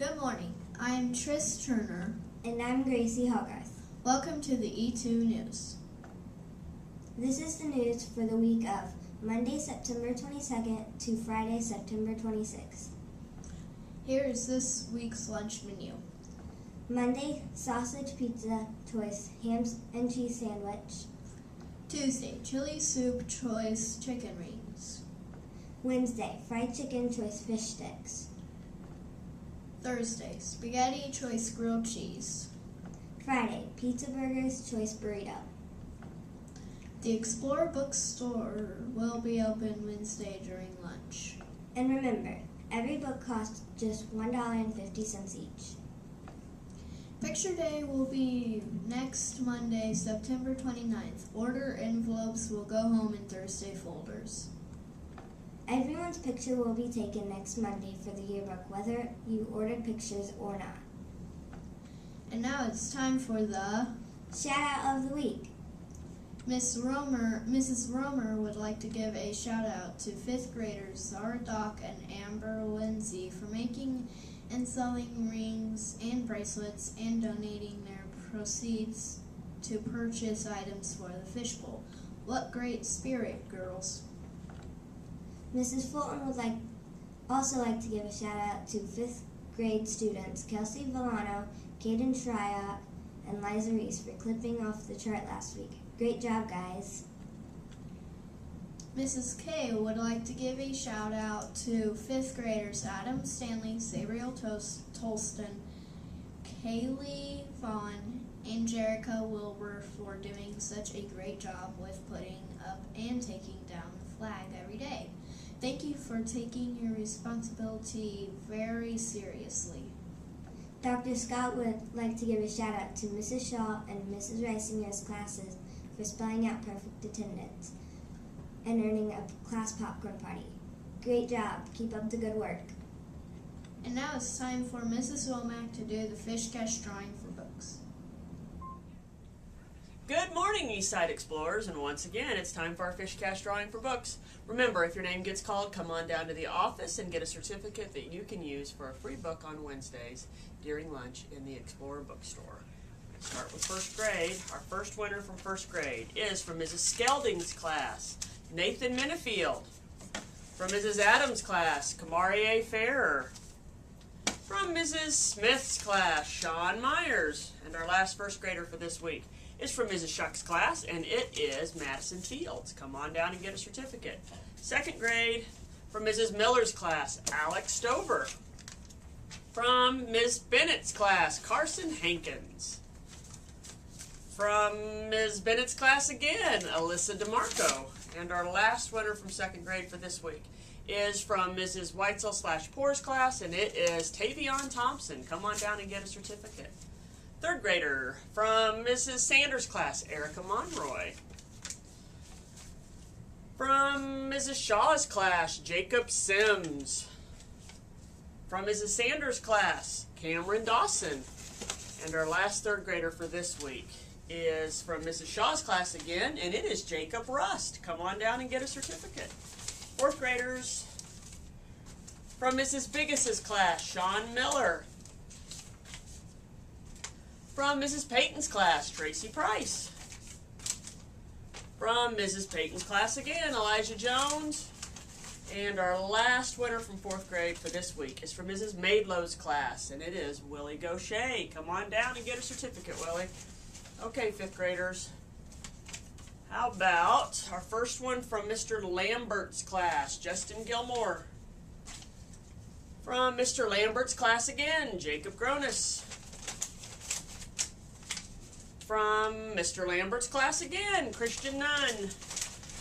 Good morning. I am Tris Turner. And I'm Gracie Hogarth. Welcome to the E2 News. This is the news for the week of Monday, September 22nd to Friday, September 26th. Here is this week's lunch menu. Monday, sausage pizza, choice ham and cheese sandwich. Tuesday, chili soup, choice chicken wings. Wednesday, fried chicken, choice fish sticks. Thursday, spaghetti, choice grilled cheese. Friday, pizza burgers, choice burrito. The Explorer bookstore will be open Wednesday during lunch. And remember, every book costs just $1.50 each. Picture Day will be next Monday, September 29th. Order envelopes will go home in Thursday folders. Everyone's picture will be taken next Monday for the yearbook, whether you ordered pictures or not. And now it's time for the Shout Out of the Week. Mrs. Romer would like to give a shout out to 5th graders Zara Dock and Amber Lindsay for making and selling rings and bracelets and donating their proceeds to purchase items for the fishbowl. What great spirit, girls. Mrs. Fulton would also like to give a shout out to 5th grade students Kelsey Villano, Caden Schreier, and Liza Reese for clipping off the chart last week. Great job, guys. Mrs. K would like to give a shout out to 5th graders Adam Stanley, Sabriel Tolston, Kaylee Vaughn, and Jerica Wilbur for doing such a great job with putting up and taking down the flag every day. Thank you for taking your responsibility very seriously. Dr. Scott would like to give a shout out to Mrs. Shaw and Mrs. Reisinger's classes for spelling out perfect attendance and earning a class popcorn party. Great job. Keep up the good work. And now it's time for Mrs. Womack to do the fish cash drawing for books. Good morning, Eastside Explorers, and once again, it's time for our fish cash drawing for books. Remember, if your name gets called, come on down to the office and get a certificate that you can use for a free book on Wednesdays during lunch in the Explorer bookstore. Start with 1st grade. Our first winner from 1st grade is from Mrs. Skelding's class, Nathan Minifield. From Mrs. Adams' class, Kamari A. Farrer. From Mrs. Smith's class, Sean Myers. And our last 1st grader for this week is from Mrs. Shuck's class, and it is Madison Fields. Come on down and get a certificate. 2nd grade, from Mrs. Miller's class, Alex Stover. From Ms. Bennett's class, Carson Hankins. From Ms. Bennett's class again, Alyssa DeMarco. And our last winner from 2nd grade for this week is from Mrs. Weitzel/Poor's class, and it is Tavion Thompson. Come on down and get a certificate. 3rd grader from Mrs. Sanders' class, Erica Monroy. From Mrs. Shaw's class, Jacob Sims. From Mrs. Sanders' class, Cameron Dawson. And our last 3rd grader for this week is from Mrs. Shaw's class again, and it is Jacob Rust. Come on down and get a certificate. 4th graders from Mrs. Biggis's class, Sean Miller. From Mrs. Payton's class, Tracy Price. From Mrs. Payton's class again, Elijah Jones. And our last winner from 4th grade for this week is from Mrs. Maidlow's class, and it is Willie Gaucher. Come on down and get a certificate, Willie. Okay, 5th graders. How about our first one from Mr. Lambert's class, Justin Gilmore. From Mr. Lambert's class again, Jacob Gronis. From Mr. Lambert's class again, Christian Nunn.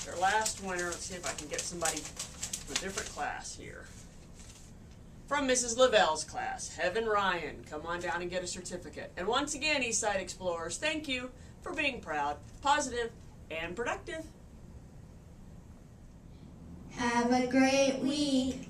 Our last winner, let's see if I can get somebody from a different class here. From Mrs. Lavelle's class, Heaven Ryan. Come on down and get a certificate. And once again, Eastside Explorers, thank you for being proud, positive, and productive. Have a great week.